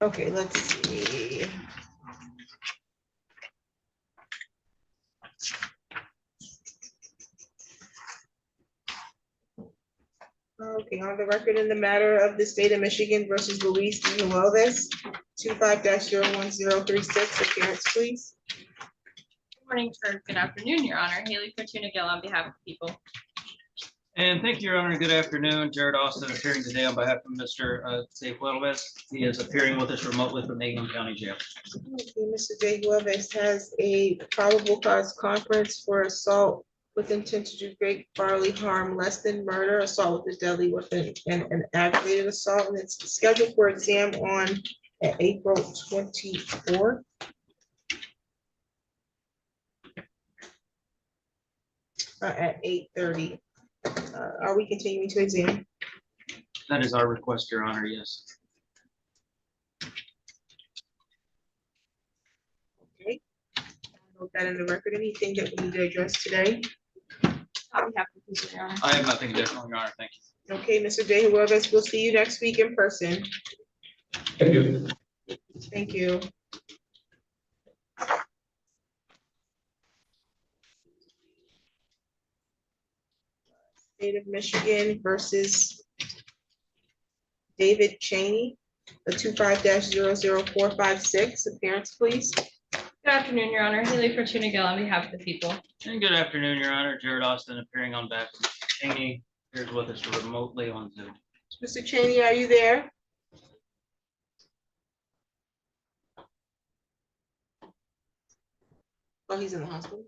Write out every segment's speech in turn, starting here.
Okay, let's see. Okay, on the record in the matter of the state of Michigan versus Luis Juves, 25-01036, appearance, please. Good morning, or good afternoon, Your Honor. Haley Fortuna Gill on behalf of the people. And thank you, Your Honor. Good afternoon. Jared Austin appearing today on behalf of Mr. Zahquareon. He is appearing with us remotely from Ingham County Jail. Okay, Mr. Juves has a probable cause conference for assault with intent to do great bodily harm less than murder, assault with a deadly weapon, and an aggravated assault. And it's scheduled for exam on April 24th. At 8:30. Are we continuing to exam? That is our request, Your Honor, yes. Okay. I'll note that in the record. Anything that we need to address today? On behalf of the people, Your Honor. I have nothing additional, Your Honor. Thank you. Okay, Mr. Juves, we'll see you next week in person. Thank you. Thank you. State of Michigan versus David Cheney, a 25-00456, appearance, please. Good afternoon, Your Honor. Haley Fortuna Gill on behalf of the people. And good afternoon, Your Honor. Jared Austin appearing on behalf of Mr. Cheney. Here's with us remotely on Zoom. Mr. Cheney, are you there? Oh, he's in the hospital.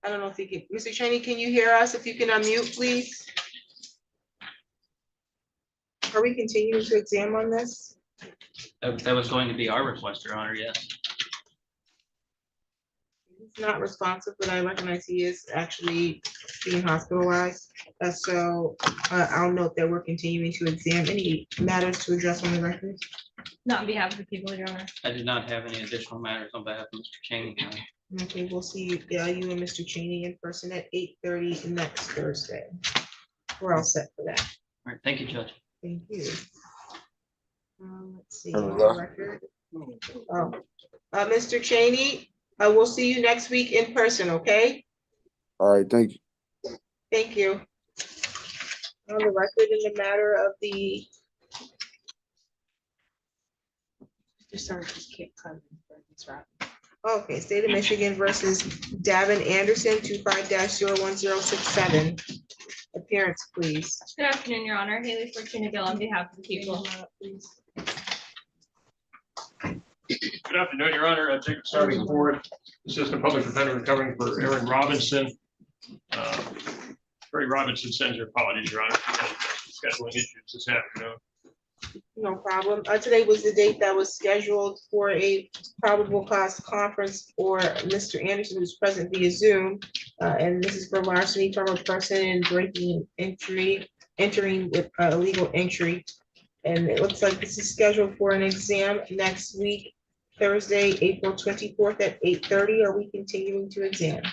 I don't know if he can. Mr. Cheney, can you hear us? If you can unmute, please. Are we continuing to exam on this? That was going to be our request, Your Honor, yes. He's not responsive, but I recognize he is actually being hospitalized. So I'll note that we're continuing to exam. Any matters to address on the record? Not on behalf of the people, Your Honor. I did not have any additional matters on behalf of Mr. Cheney, Your Honor. Okay, we'll see you and Mr. Cheney in person at 8:30 next Thursday. We're all set for that. All right, thank you, Judge. Thank you. Let's see, on the record. Oh, Mr. Cheney, we'll see you next week in person, okay? All right, thank you. Thank you. On the record in the matter of the. Sorry, just can't come. Okay, State of Michigan versus Davin Anderson, 25-01067. Appearance, please. Good afternoon, Your Honor. Haley Fortuna Gill on behalf of the people. Good afternoon, Your Honor. Jacob Starting Board, Assistant Public Defender recovering for Aaron Robinson. Ray Robinson sends her apologies, Your Honor. Scheduling issues this afternoon. No problem. Today was the date that was scheduled for a probable cause conference for Mr. Anderson, who's present via Zoom. And this is for larceny from a person and breaking entering with illegal entry. And it looks like this is scheduled for an exam next week, Thursday, April 24th at 8:30. Are we continuing to exam?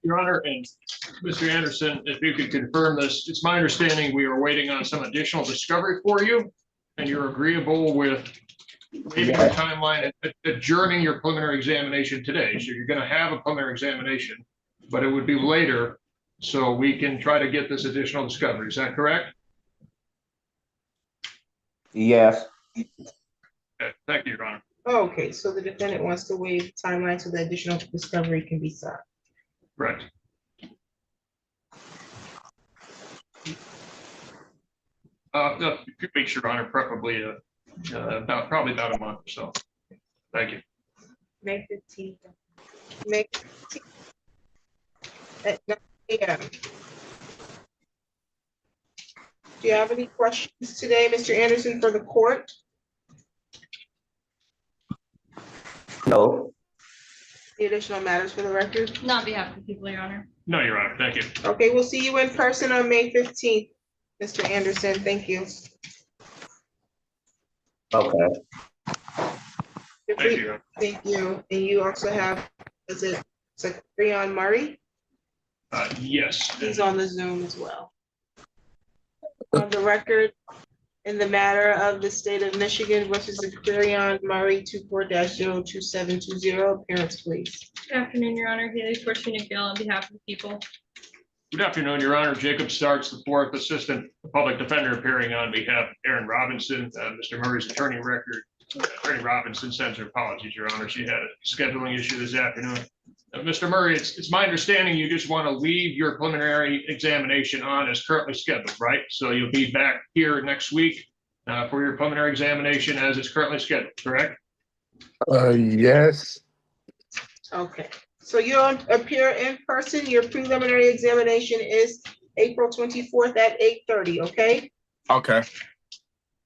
Your Honor, and Mr. Anderson, if you could confirm this, it's my understanding we are waiting on some additional discovery for you, and you're agreeable with waiving the timeline and adjourning your preliminary examination today. So you're going to have a preliminary examination, but it would be later, so we can try to get this additional discovery. Is that correct? Yes. Okay, thank you, Your Honor. Okay, so the defendant wants to waive the timeline so the additional discovery can be sought. Correct. A few weeks, Your Honor, preferably probably about a month or so. Thank you. May 15th. May 15th at 9 a.m. Do you have any questions today, Mr. Anderson, for the court? No. The additional matters for the record? Not on behalf of the people, Your Honor. No, Your Honor. Thank you. Okay, we'll see you in person on May 15th, Mr. Anderson. Thank you. Okay. Thank you, Your Honor. Thank you. And you also have, is it Zahquareon Murray? Yes. He's on the Zoom as well. On the record, In the matter of the state of Michigan versus Zahquareon Murray 24-02720, appearance please. Good afternoon, Your Honor. Haley Fortuna Gale on behalf of the people. Good afternoon, Your Honor. Jacob Starks, the fourth assistant public defender, appearing on behalf of Aaron Robinson, Mr. Murray's attorney record. Attorney Robinson sends her apologies, Your Honor. She had a scheduling issue this afternoon. Mr. Murray, it's my understanding you just want to leave your preliminary examination on as currently scheduled, right? So you'll be back here next week for your preliminary examination as it's currently scheduled, correct? Yes. Okay, so you'll appear in person. Your preliminary examination is April 24th at 8:30, okay? Okay.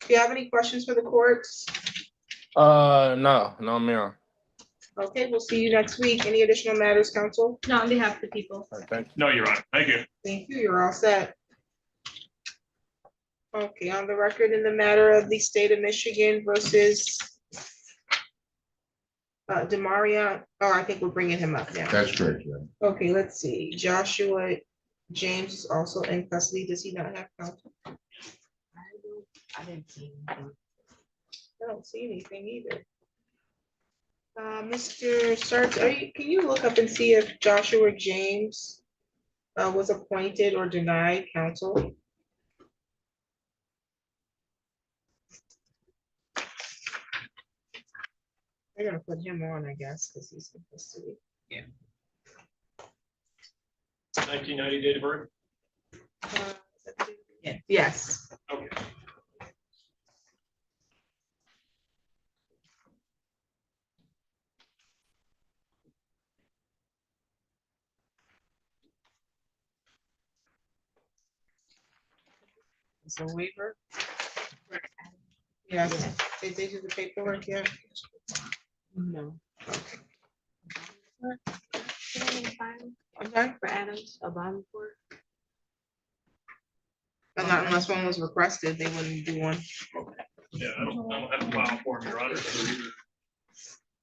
Do you have any questions for the courts? No, ma'am. Okay, we'll see you next week. Any additional matters, counsel? No, on behalf of the people. All right, thank you. No, Your Honor. Thank you. Thank you, you're all set. Okay, on the record in the matter of the state of Michigan versus Demarion, oh, I think we're bringing him up now. That's correct, yeah. Okay, let's see, Joshua James is also in custody, does he not have counsel? I didn't see anything. I don't see anything either. Mr. Starks, can you look up and see if Joshua James was appointed or denied counsel? They're gonna put him on, I guess, because he's in custody. 1990 date of birth? Yes. Okay. It's a waiver. Yes, they do the paperwork, yeah. No. Okay. For Adams, a bond report. But not unless one was requested, they wouldn't do one. Yeah, I don't have a file for him, Your Honor.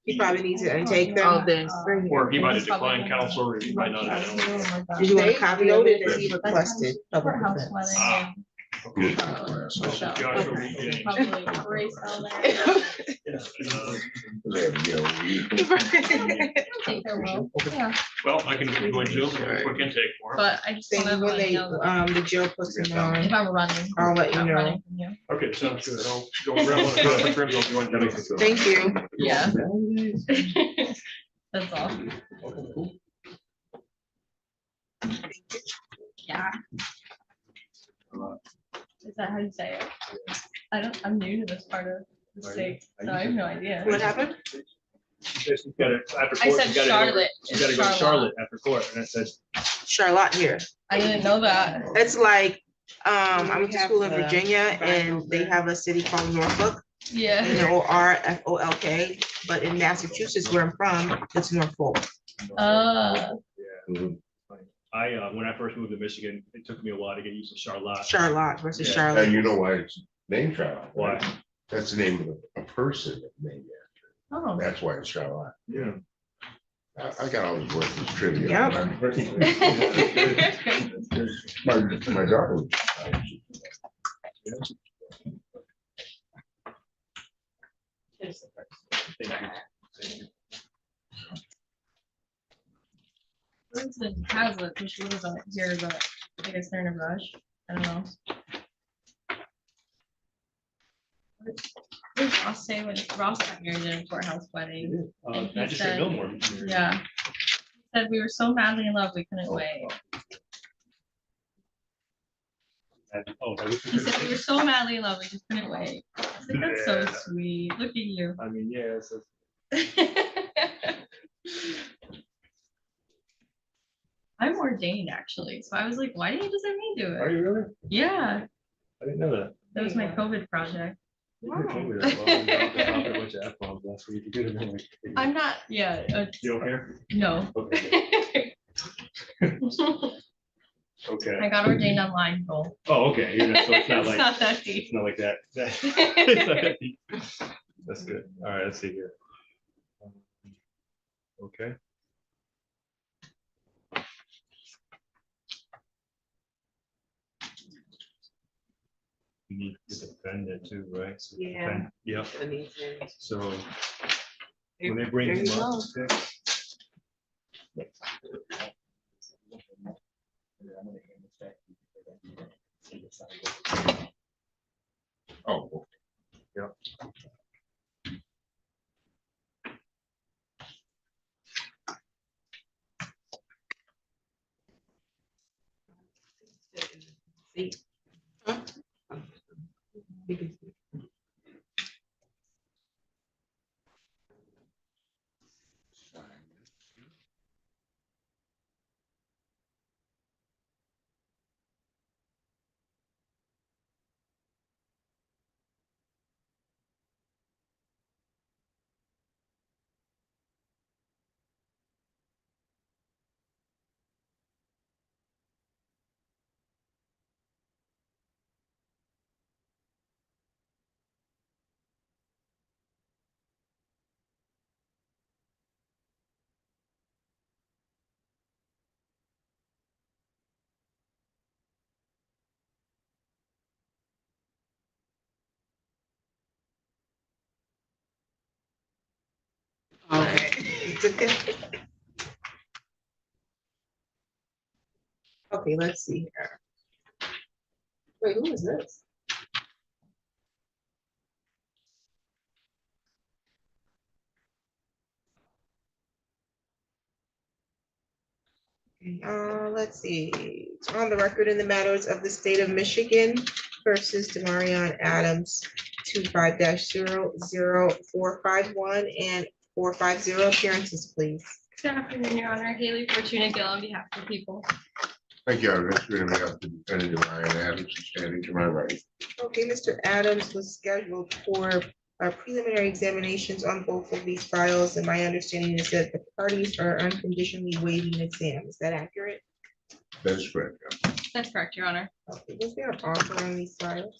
He probably needs to intake Oh, them. this. Or he might have declined counsel, or he might not have. Did you want a They copy of noted it? that he requested. Public Courthouse defense. wedding. Okay. So, Joshua Reed James. probably erase all that. I think there will, yeah, Well, I can go into a quick intake for him. but I just Then want to when let they, you know that the jail puts him if on, I'm running. I'll let you I'm know. running from you. Okay, sounds good. I'll go around the conference rooms. I'll join you. Thank you. Yeah. That's all. Yeah. Is that how you say it? I'm new to this part of the state, so I have no idea. What happened? She's got it after I court. said she's gotta go- Charlotte. She's It's gotta go to Charlotte. Charlotte after court, and I said, Charlotte here. I didn't know that. It's like, I went to have school in the Virginia back and they over. have a city called Norfolk, Yeah. Norfolk, but in Massachusetts, where I'm from, it's Norfolk. Uh, when I first moved to Michigan, it took me a while to get used to Charlotte. Charlotte versus Yeah. Charlotte. And you know why it's named Charlotte? Why? That's the name of a person named oh. after. That's why it's Charlotte. Yeah. I got all this worthless trivia. Yep. My daughter. Thank you. Kristen has it, because she lives on here, but I guess they're in a rush. I don't know. What did Ross say when Ross got married in a courthouse wedding? And he Magistrate said- Millmore. Yeah. He said we were so madly in love, we couldn't wait. Oh, that was. He said we were so madly in love, we just couldn't wait. I was like, that's so Yeah. sweet. Look at you. I mean, yeah, it's I'm ordained actually, so I was like, why didn't you just let me do Are it? you really? Yeah, I didn't know that. that was my COVID project. You told me that. Well, I was dropping a bunch of F-bombs last week. You could have been like, I'm not, yeah, You don't care? no. Okay. Okay. I got ordained online, Joel. Oh, okay. So it's not It's like, not that deep. it's not like that. It's not that deep. That's good. All right, let's see here. Okay. you need to defend it too, right? So Yeah. defend- Yep, I mean, and- so when they bring There him you up. go. okay. Oh, See? Huh? Because Okay. It's okay. Okay, let's see here. Wait, who is this? Let's see. On the record in the matters of the state of Michigan versus Demarion Adams, 25-00451 and 450 appearances, please. Good afternoon, Your Honor. Haley Fortuna Gill on behalf of the people. thank you, Mr. Chairman, of the defendant, Ryan Adams, standing to my right. Okay, Mr. Adams was scheduled for preliminary examinations on both of these files, and my understanding is that the parties are unconditionally waiving exam. Is that accurate? That is correct. Yeah. That's correct, Your Honor. Okay, was there an offer on these files?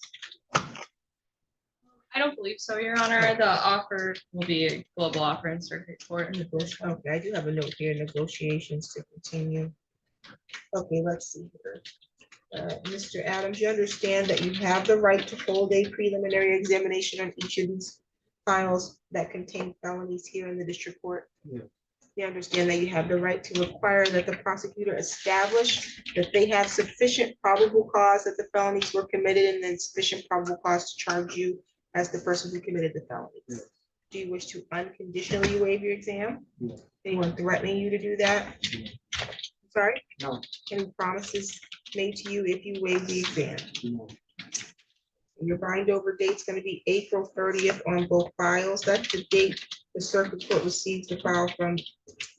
I don't believe so, Your Honor. The offer will be a global offer in circuit court. Okay, I do have a note here, negotiations to continue. Okay, let's see here. Mr. Adams, you understand that you have the right to hold a preliminary examination on each of these files that contain felonies here in the district court? Yeah. You understand that you have the right to require that the prosecutor establish that they have sufficient probable cause that the felonies were committed and then sufficient probable cause to charge you as the person who committed the felonies? Yeah. Do you wish to unconditionally waive your exam? Yeah. Anyone threatening you to do that? Sorry? No. Any promises made to you if you waive the exam? No. Your bind over date's gonna be April 30th on both files. That's the date the circuit court receives the file from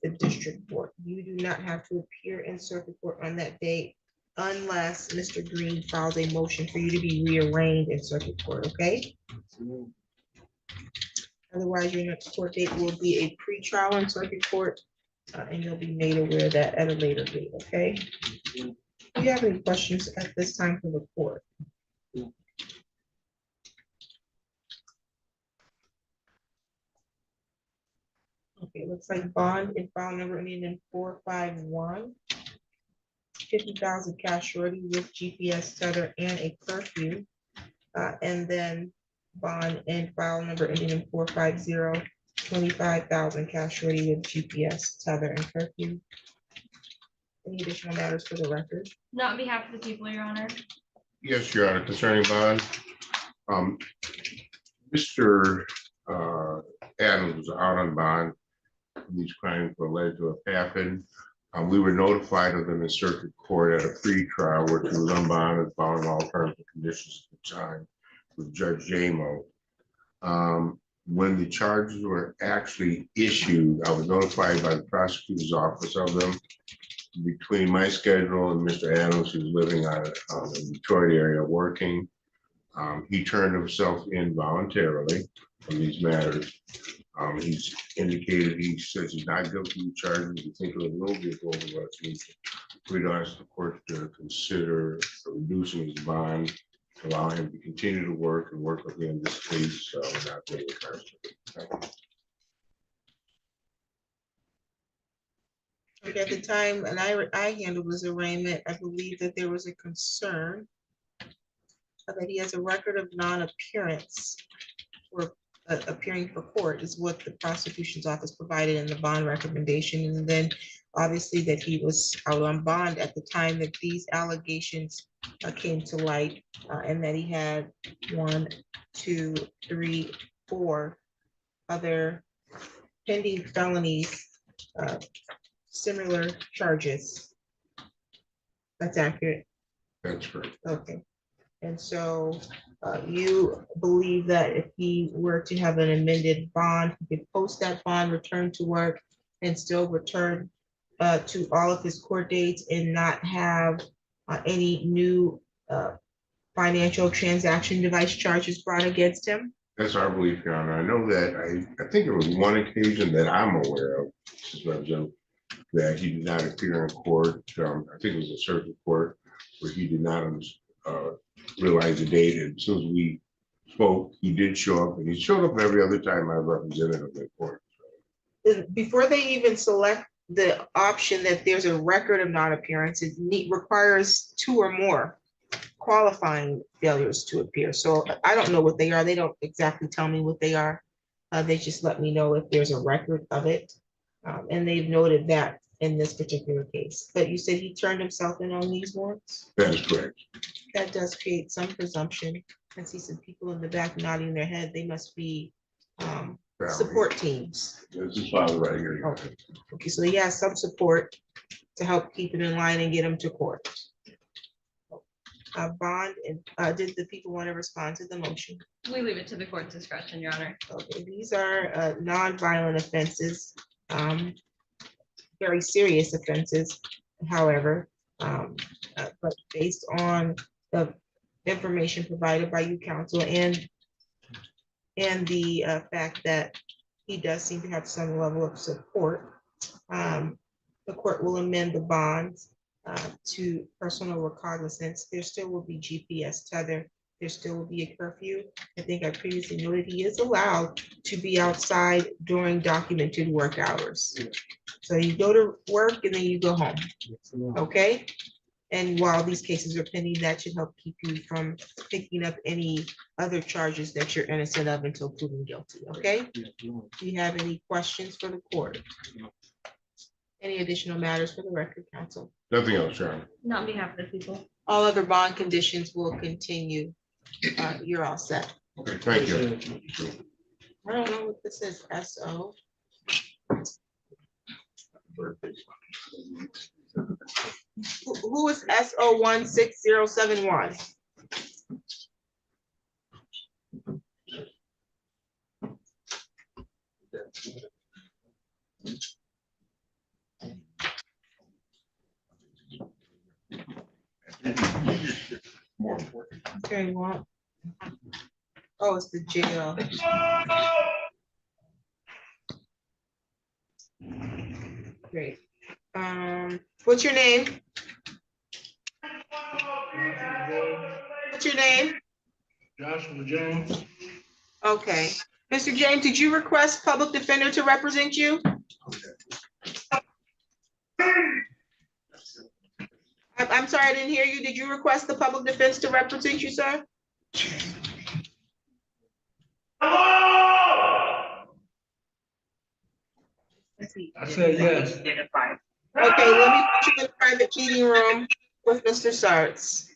the district court. You do not have to appear in circuit court on that date unless Mr. Green files a motion for you to be rearranged in circuit court, okay? Otherwise, your next court date will be a pretrial in circuit court, and you'll be made aware of that at a later date, okay? Do you have any questions at this time for the court? Okay, looks like bond and file number ending in 451. 50,000 cash surety with GPS tether and a curfew. And then bond and file number ending in 450. 25,000 cash surety with GPS tether and curfew. Any additional matters for the record? Not on behalf of the people, Your Honor. Yes, Your Honor, concerning bond. Mr. Adams was out on bond. These crimes were alleged to have happened. We were notified of them in circuit court at a pre-trial, which was on bond and following all terms and conditions at the time with Judge Jamo. When the charges were actually issued, I was notified by the prosecutor's office of them. Between my schedule and Mr. Adams, who's living on in the Detroit area working, he turned himself in voluntarily on these matters. He's indicated, he says he's not guilty of charges. We think it will be a global resolution. We'd ask the court to consider reducing his bond, allow him to continue to work and work with me in this case, not really incarcerated. Okay, at the time, and I handled this arraignment, I believe that there was a concern that he has a record of non-appearance or appearing for court is what the prosecution's office provided in the bond recommendation. And then obviously that he was out on bond at the time that these allegations came to light, and that he had 1, 2, 3, 4 other pending felonies, similar charges. That's accurate. That's correct. Okay. And so you believe that if he were to have an amended bond, he could post that bond, return to work, and still return to all of his court dates and not have any new financial transaction device charges brought against him? That's our belief, Your Honor. I know that I think there was one occasion that I'm aware of, Mrs. Representative, that he did not appear in court. I think it was a circuit court where he did not realize the date. And as soon as we spoke, he did show up, and he showed up every other time I represented him in court. Before they even select the option that there's a record of non-appearance, it requires 2 or more qualifying failures to appear. So I don't know what they are. They don't exactly tell me what they are. They just let me know if there's a record of it. And they've noted that in this particular case. But you said he turned himself in on these warrants? That is correct. That does create some presumption. I see some people in the back nodding their head. They must be support teams. This is father right here. Your Honor. Okay, so he has some support to help keep it in line and get him to court. Bond, and did the people want to respond to the motion? We leave it to the court's discretion, Your Honor. Okay, these are non-violent offenses, very serious offenses, however, but based on the information provided by you, counsel, and the fact that he does seem to have some level of support, the court will amend the bonds to personal recognizance. There still will be GPS tether. There still will be a curfew. I think I previously noted he is allowed to be outside during documented work hours. So you go to work and then you go home, okay? And while these cases are pending, that should help keep you from picking up any other charges that you're innocent of until proven guilty, okay? Do you have any questions for the court? Any additional matters for the record, counsel? Nothing else, Your Honor. Not on behalf of the people. All other bond conditions will continue. You're all set. Okay, thank you. I don't know what this is, SO. Who is SO 16071? More important. Okay, well. Oh, it's the jail. Great. What's your name? What's your name? Joshua James. Okay. Mr. James, did you request public defender to represent you? I'm sorry, I didn't hear you. Did you request the public defense to represent you, sir? I said yes. Okay, let me put you in the private meeting room with Mr. Sartz.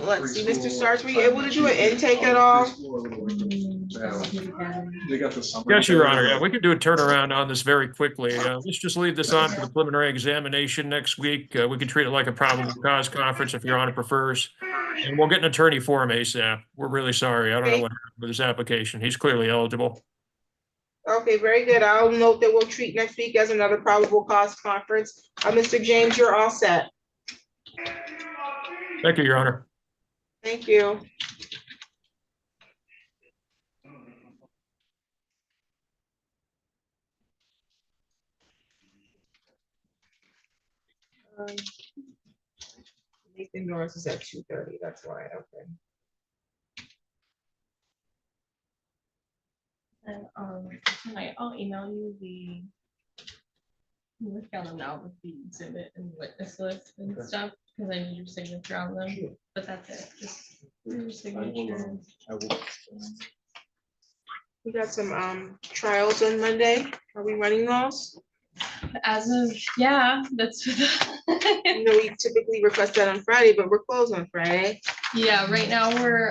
Let's see, Mr. Starks, were you able to do an intake at all? They got the summer. Yes, Your Honor. Yeah, we can do a turnaround on this very quickly. Let's just leave this on for the preliminary examination next week. We can treat it like a probable cause conference if Your Honor prefers. And we'll get an attorney for him ASAP. We're really sorry. I don't know what happened with his application. He's clearly eligible. Okay, very good. I'll note that we'll treat next week as another probable cause conference. Mr. James, you're all set. Thank you, Your Honor. Thank you. Nathan Norris is at 2:30, that's why, okay. And tonight I'll email you the. I'm working on them now with the exhibit and witness list and stuff, because I need your signature on them, but that's it, just your signature. We got some trials on Monday. Are we running those? As of, yeah, that's. You know, we typically request that on Friday, but we're closed on Friday. Yeah, right now we're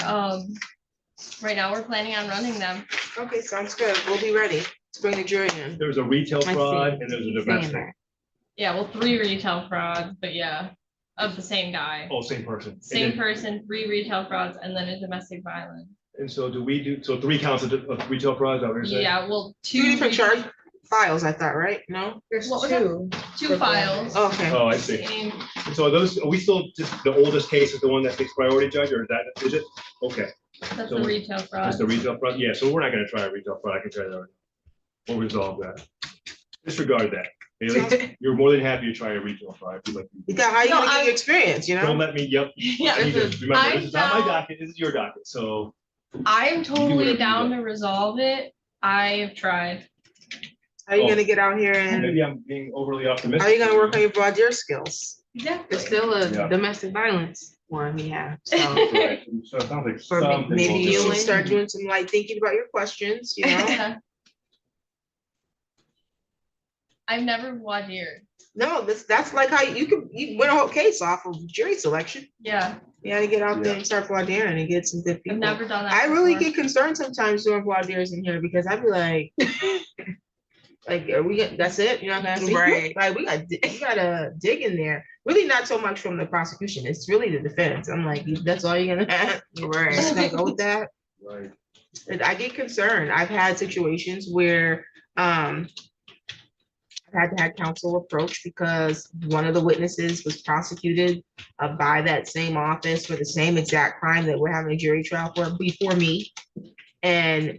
planning on running them. Okay, sounds good. We'll be ready to bring the jury in. There was a retail I see. fraud and there's a He's saying domestic. Yeah, well, 3 retail frauds, but yeah, of the same guy. Oh, same person. And Same then- person, 3 retail frauds, and then a domestic violence. And so do we do, so 3 counts of retail fraud, is that what you're saying? Yeah, well, 2 Two different charge files, I thought, right? No? There's What was that? two. 2 files. Okay. Oh, I see. Same. And so are those, are we still just, the oldest case is the one that takes priority, Judge, or is it? Okay, That's So the retail fraud. that's the retail fraud. Yeah, so we're not gonna try a retail fraud. I can try that. We'll resolve that. Disregard that. Haley, you're more than happy to try a retail fraud. If you'd like to. Because how you No, gonna get I'm- your experience, you Don't know? let me, yep. Yeah, Remember, this is not my down. docket, this is your docket, so. I am whatever totally you down want. to resolve it. I have tried. How you Oh. gonna get out here and Maybe I'm being overly optimistic. how you gonna work on your broad deer skills? Exactly. There's still a Yeah. domestic violence one we have, so. Right, so it sounds like For me- something Maybe will you do. should Dealing. start doing some like thinking about your questions, you know? Yeah. I've never voir dire. No, that's like how you win a whole case off of jury selection. Yeah, You gotta get out there Yeah. and start voir dire and get some good I've people. never done that. I really before. get concerned sometimes doing voir dires in here because I'd be like, like, are we, that's it? You're not gonna see? Right. Like, you gotta dig in there. Really not so much from the prosecution. It's really the defense. I'm like, that's all you're gonna have? You're just gonna go with that? Right. And I get concerned. I've had situations where, I've had to have counsel approach because one of the witnesses was prosecuted by that same office for the same exact crime that we're having a jury trial for before me. And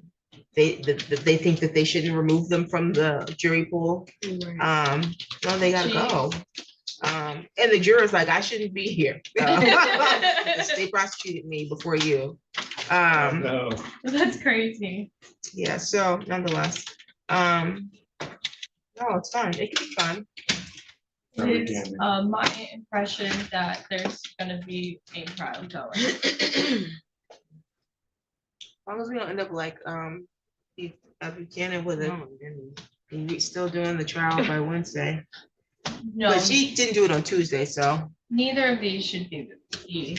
they think that they shouldn't remove them from the jury pool. No, they gotta go. And the juror's like, I shouldn't be here. Because they prosecuted me before you. No. That's crazy. Yeah, so nonetheless, no, it's fun. It can be fun. No, we It's can't. my impression that there's gonna be a trial going. As long as we don't end up like, Buchanan with it, and we still doing the trial by Wednesday. No, But she didn't do it on Tuesday, so. neither of these should be the key.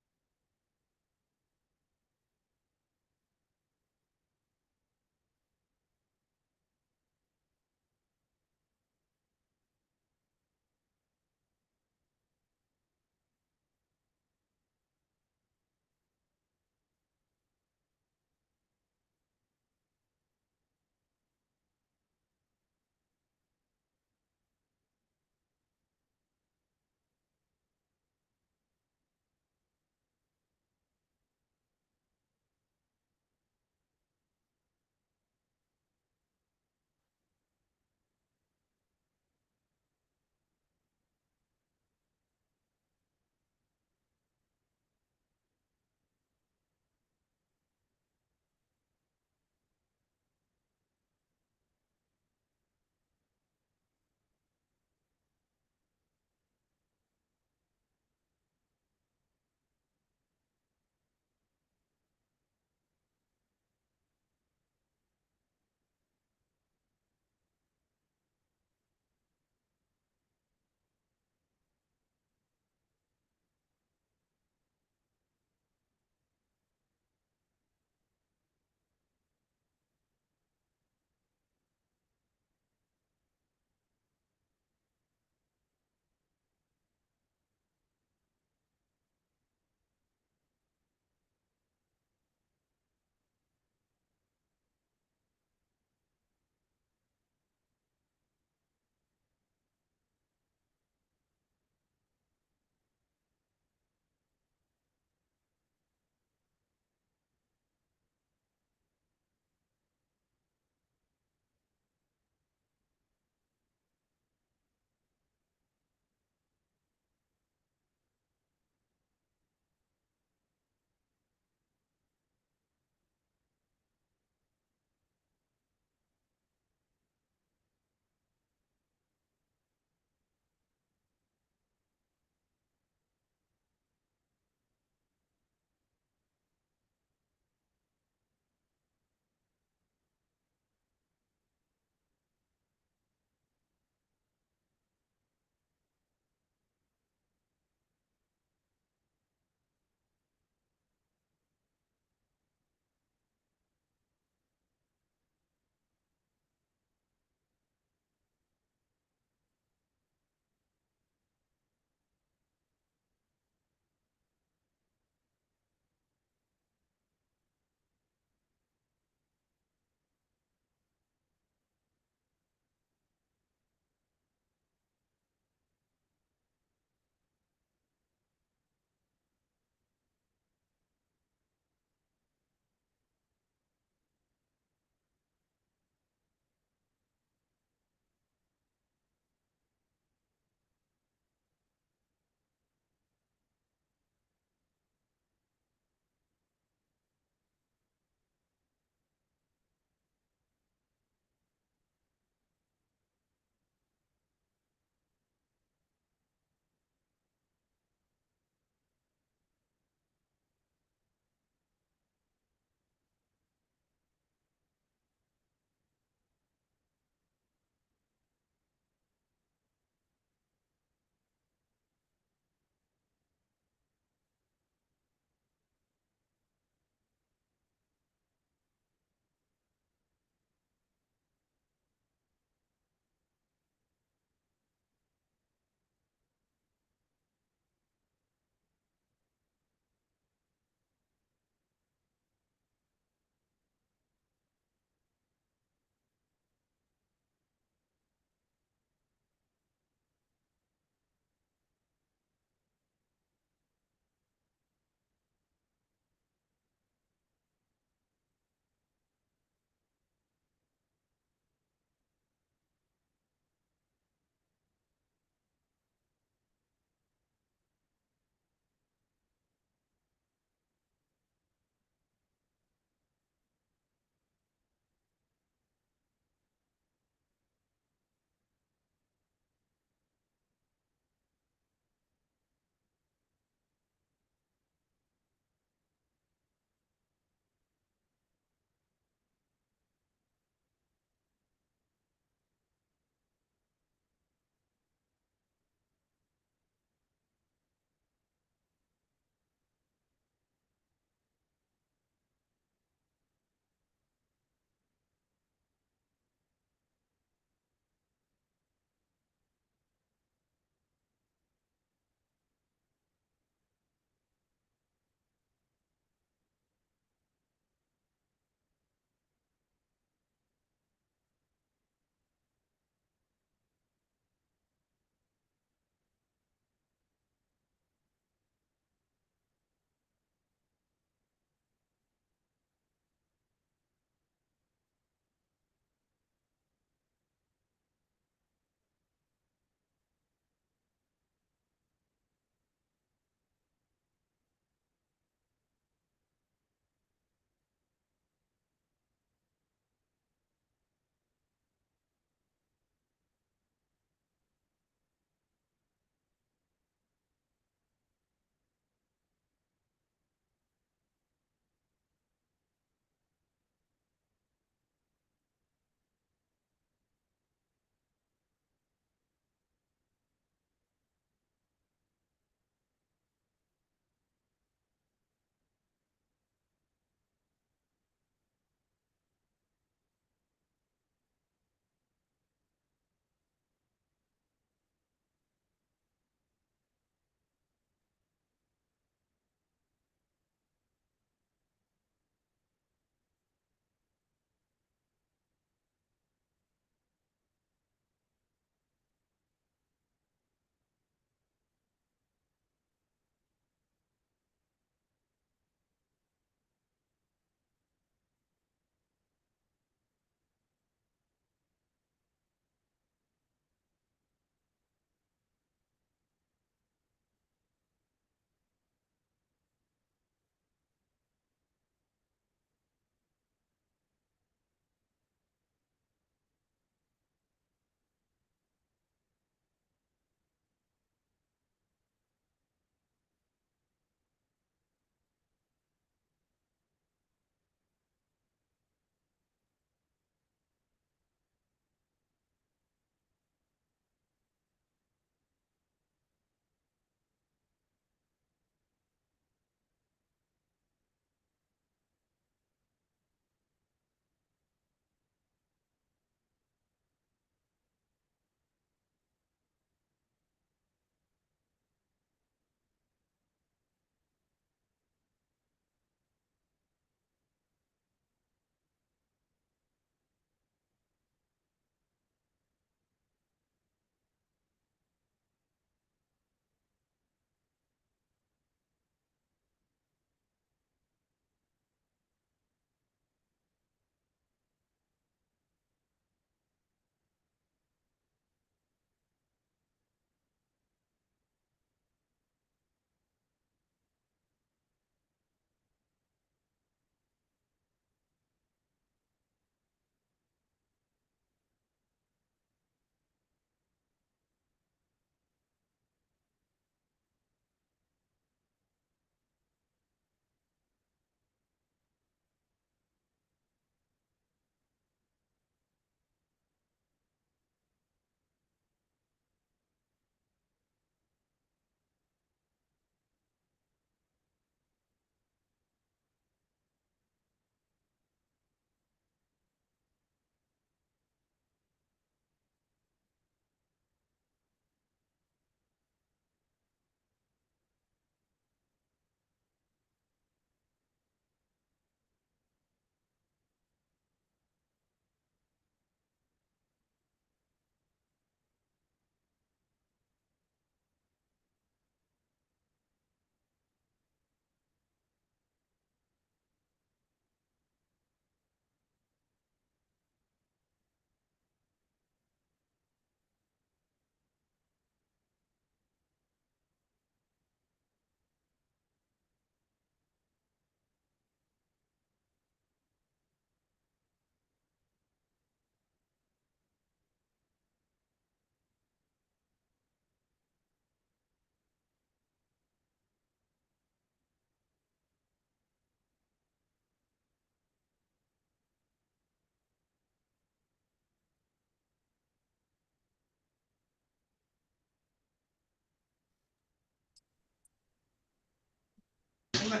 Yeah.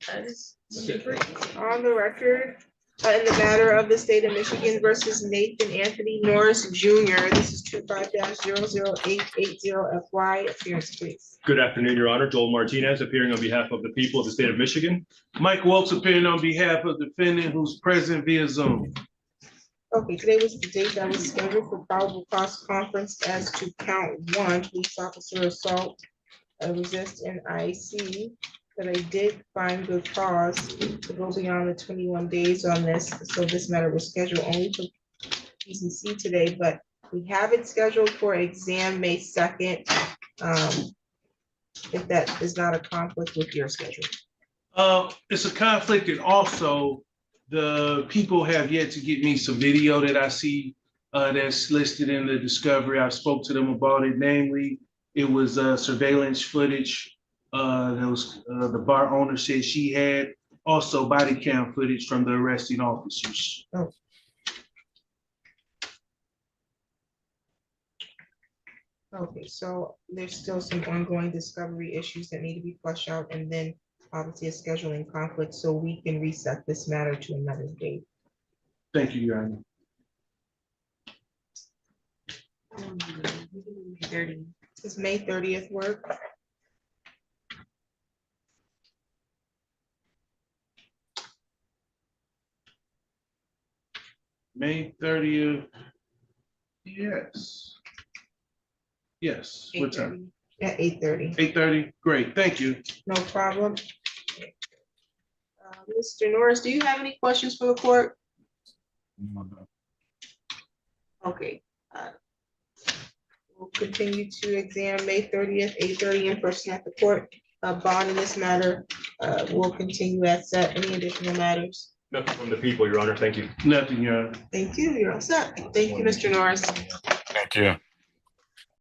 That is great. On the record, in the matter of the state of Michigan versus Nathan Anthony Norris Jr., this is 25-00880 FY, appearance please. Good afternoon, Your Honor. Joel Martinez appearing on behalf of the people of the state of Michigan. Mike Wilkes appearing on behalf of the defendant who's present via Zoom. Okay, today was the date that was scheduled for probable cause conference as to count one, police officer assault, resist, and I see that I did find good cause to go beyond the 21 days on this, so this matter was scheduled only for PCC today, but we have it scheduled for exam May 2nd. If that is not a conflict with your schedule. It's a conflict, and also the people have yet to get me some video that I see that's listed in the discovery. I spoke to them about it. Namely, it was surveillance footage that was the bar owner said she had. Also body cam footage from the arresting officers. Oh. Okay, so there's still some ongoing discovery issues that need to be fleshed out, and then obviously a scheduling conflict, so we can reset this matter to another date. Thank you, Your Honor. 30. Does May 30th work? May 30th. Yes. Yes. What time? At 8:30. 8:30. Great. Thank you. No problem. Mr. Norris, do you have any questions for the court? Okay. We'll continue to exam May 30th, 8:30 in person at the court. Bond in this matter will continue as set. Any additional matters? Nothing from the people, Your Honor. Thank you. Nothing, Your Honor. Thank you. You're all set. Thank you, Mr. Norris. Thank you.